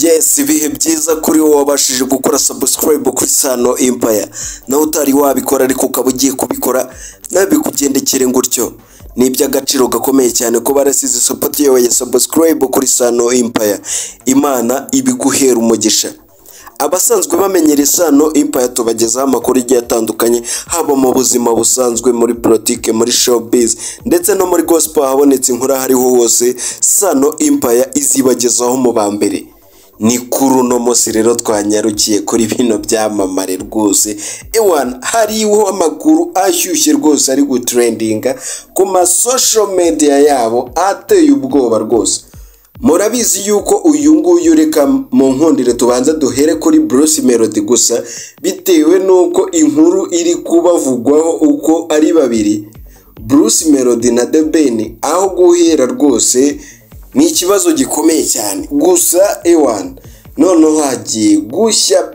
Yes, ibihe byiza kuri wowe wabashije gukora subscribe kuri Sano Empire. Nawe utari wabikora ariko ukaba ugiye kubikora nabikugendekere ngutyo. Ni iby'agaciro gakomeye cyane ko barasize support yawe ya subscribe kuri Sano Empire. Imana ibiguhera umugisha. Abasanzwe bamenyera Sano Empire tubagezaho amakuru igiye atandukanye haba mu buzima busanzwe, muri politike, muri showbiz ndetse no muri gospel habonetse inkuru hariho hose. Sano Empire izibagezaho mu bambere. Ni kuri uno munsi rero twanyarukiye kuri bino byamamare rwose. Ewan hariho amakuru ashyushye rwose ari gutrendinga ku ma social media yabo ateye ubwoba rwose. Murabizi yuko uyu nguyu reka mu nkundire tubanza duhere kuri Bruce Melody gusa bitewe nuko inkuru iri kubavugwaho uko ari babiri, Bruce Melody na The Ben, aho guhera rwose ni ikibazo gikomeye cyane. Gusa ewan noneho hagiye gushya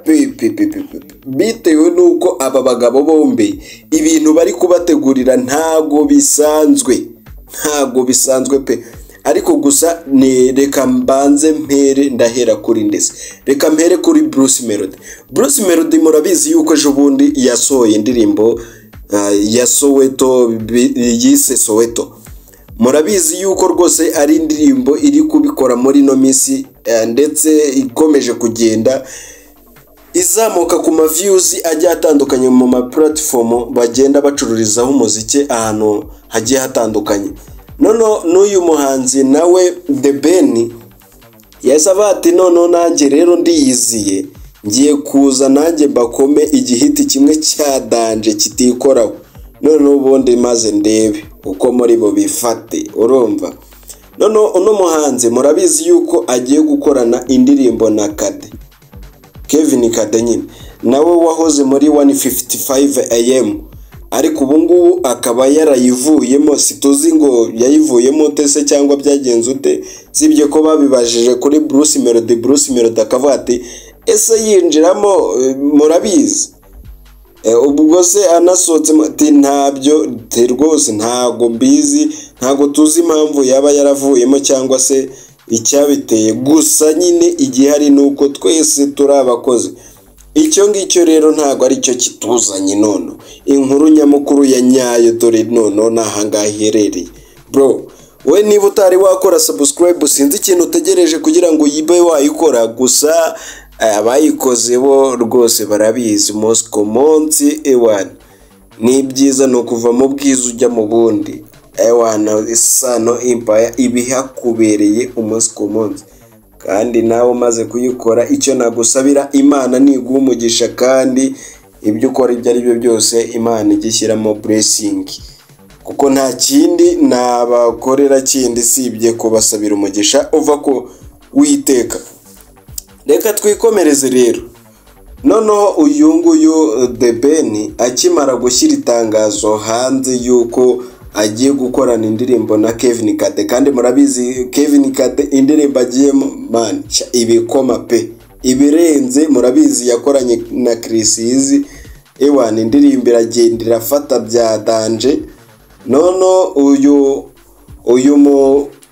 bitewe nuko aba bagabo bombi ibintu bari kubategurira ntago bisanzwe pe. Ariko gusa ni reka mbanze mpere ndahera kuri ndetse reka mpere kuri Bruce Melody. Bruce Melody murabizi yuko ejo bundi yasohoye indirimbo ya Soweto yise Soweto. Murabizi yuko rwose ari indirimbo iri kubikora muri no minsi ndetse ikomeje kugenda izamuka ku ma views ajya atandukanye mu ma platform bagenda bacururizaho umuziki ahantu hagiye hatandukanye. N'uyu muhanzi nawe The Ben yasaba ati noneho nanjye rero ndiyiziye ngiye kuza nanjye bakome igihiti kimwe cya danje kitikoraho, noneho ubundi maze ndebe uko muri bo bifate. Urumva uno muhanzi murabizi yuko agiye gukorana indirimbo na Kevin Kade nyine nawe wahoze muri 155 AM, ariko ubu ngubu akaba yarayivuyemo. Situzi ngo yayivuyemo tese cyangwa byagenze ute, sibye ko babibajije kuri Bruce Melody. Bruce Melody akavuga ati ese yinjiramo murabizi ubwo se anasohotse ati ntabyo rwose ntago mbizi, ntago tuzi impamvu yaba yaravuyemo cyangwa se icyabiteye. Gusa nyine igihari nuko twese turi abakozi. Icyo ngicyo rero ntago ari cyo kituzanye none inkuru nyamukuru ya nyayo dore none nahangaha iherereye. Bro we niba utari wakora subscribe sinzi ikintu utegereje kugira ngo yibe wayikora. Gusa abayikoze bo rwose barabizi umunsi ku munsi. Ewan ni byiza no kuva mu bwiza ujya mu bundi. Ewan Sano Empire ibihakubereye umunsi ku munsi, kandi nawe umaze kuyikora icyo nagusabira Imana niguha umugisha, kandi ibyo ukora ibyo ari byo byose Imana igishyiramo blessing, kuko nta kindi nabakorera kindi sibye kubasabira umugisha uva ko witeka. Reka twikomereze rero. Noneho uyu nguyu The Ben akimara gushyira itangazo hanze yuko agiye gukorana indirimbo na Kevin Kade, kandi murabizi Kevin Kade indirimbo agiyemo man ibikoma pe ibirenze. Murabizi yakoranye na Chris Easy. Ewan indirimbo iragenda irafata bya danje.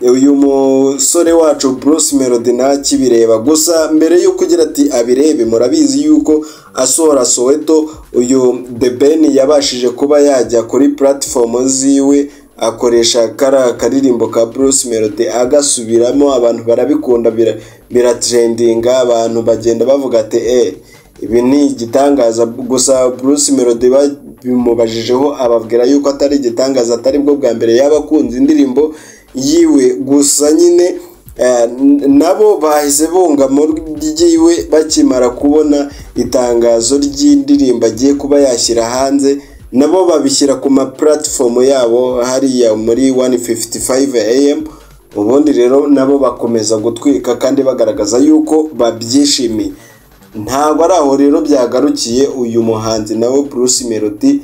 Uyu musore wacu Bruce Melody nakibireba. Gusa mbere yo kugira ati abirebe, murabizi yuko asohora Soweto uyu The Ben yabashije kuba yajya kuri platform ziwe akoresha karirimbo ka Bruce Melody agasubiramo. Abantu barabikunda biratrendinga, abantu bagenda bavuga ati ibi ni igitangaza. Gusa Bruce Melody bimubashijeho ababwira yuko atari igitangaza, atari bwo bwa mbere yabakunze indirimbo yiwe. Gusa nyine nabo bahise bunga muri yiwe bakimara kubona itangazo ry'indirimbo agiye kuba yashyira hanze. Nabo babishyira ku ma platform yabo hariya muri 155 AM. Ubundi rero nabo bakomeza gutwika kandi bagaragaza yuko babyishimiye. Ntabwo ari aho rero byagarukiye. Uyu muhanzi nawe Bruce Melody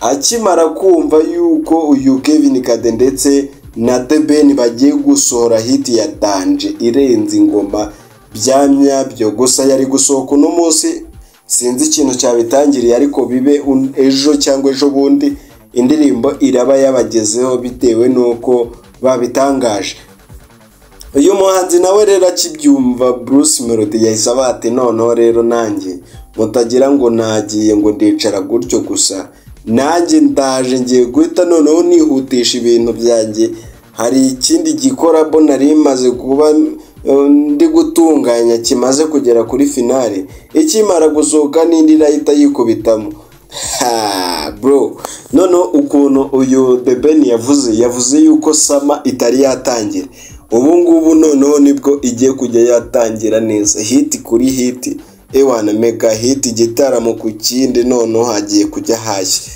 akimara kumva yuko uyu Kevin Kade ndetse na The Ben bagiye gusohora hit ya danje irenze ingoma byamyabyo. Gusa yari gusohoka uno munsi, sinzi ikintu cyabitangiriye, ariko bibe ejo cyangwa ejo bundi indirimbo iraba yabagezeho bitewe nuko babitangaje. uyu muhanzi nawe rero akibyumva Bruce Melody yahise abati noneho rero nanjye mutagira ngo nagiye ngo ndicara gutyo gusa, nanjye ndaje ngiye guhita noneho nihutisha ibintu byanjye, hari ikindi gikorabo nari maze kuba ndi gutunganya kimaze kugera kuri finale, ikimara gusohoka n'indi irahita yikubitamo. Bro, noneho ukuntu uyu The Ben yavuze yuko sama itari yatangira, ubu ngubu noneho nibwo igiye kujya yatangira neza, hiti kuri hiti, ewana mega hiti, igitaramo ku kindi, noneho hagiye kujya hashya.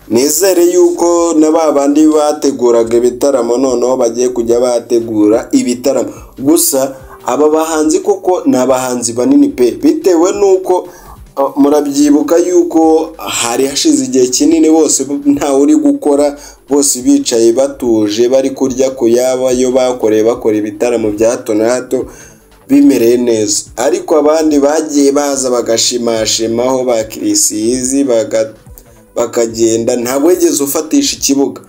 Nizere yuko na babandi bateguraga ibitaramo noneho bagiye kujya bategura ibitaramo. Gusa aba bahanzi koko ni abahanzi banini pe, bitewe nuko murabyibuka yuko hari hashize igihe kinini bose ntawe uri gukora, bose bicaye batuje bari kurya ku yaba yo bakora ibitaramo bya hato na hato bimereye neza, ariko abandi bagiye baza bagashimashimaho ba Kirisizi bakagenda, ntabwo wigeze ufatisha ikibuga.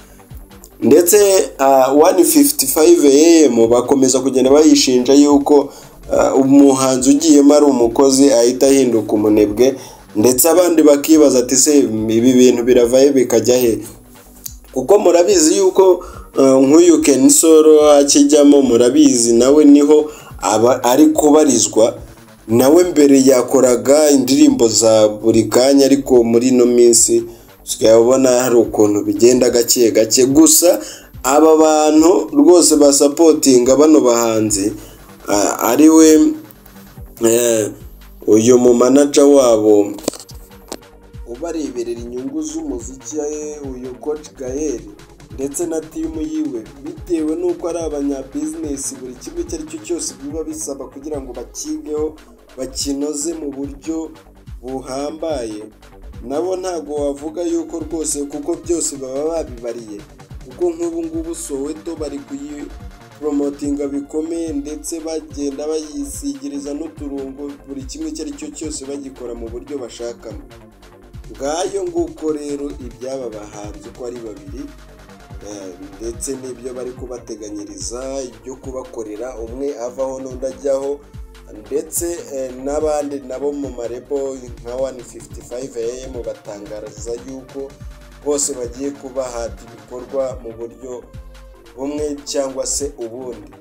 Ndetse 155 AM bakomeza kugenda bayishinja yuko umuhanzi ugiyemo ari umukozi ahita ahinduka umunebwe, ndetse abandi bakibaza ati se ibi bintu biravaye bikajya he? Kuko murabizi yuko nk'uyu Ken Solo akijyamo, murabizi nawe niho ari kubarizwa, nawe mbere yakoraga indirimbo za buri kanya, ariko muri no minsi tukabona hari ukuntu bigenda gake gake. Gusa aba bantu rwose basapotinga bano bahanzi, ariwe uyu mu manager wabo ubareberera inyungu z'umuziki, uyu Coach Gael ndetse na timu yiwe, bitewe nuko ari abanyabusiness, buri kimwe icyo ari cyo cyose biba bisaba kugira ngo bakigeho bakinoze mu buryo buhambaye. Nabo ntago wavuga yuko rwose, kuko byose baba babibariye, kuko nk'ubu ngubu Soweto bari kuyipromotinga bikomeye, ndetse bagenda bayisigiriza n'uturungo, buri kimwe icyo ari cyo cyose bagikora mu buryo bashakamo. Ngayo nguko rero ibyaba bahanze uko ari babiri, ndetse n'ibyo bari kubateganyiriza ibyo kubakorera, umwe avaho n'undi ajyaho, ndetse n'abandi nabo mu marebo nka 155 AM batangariza yuko bose bagiye kubahata ibikorwa mu buryo bumwe cyangwa se ubundi.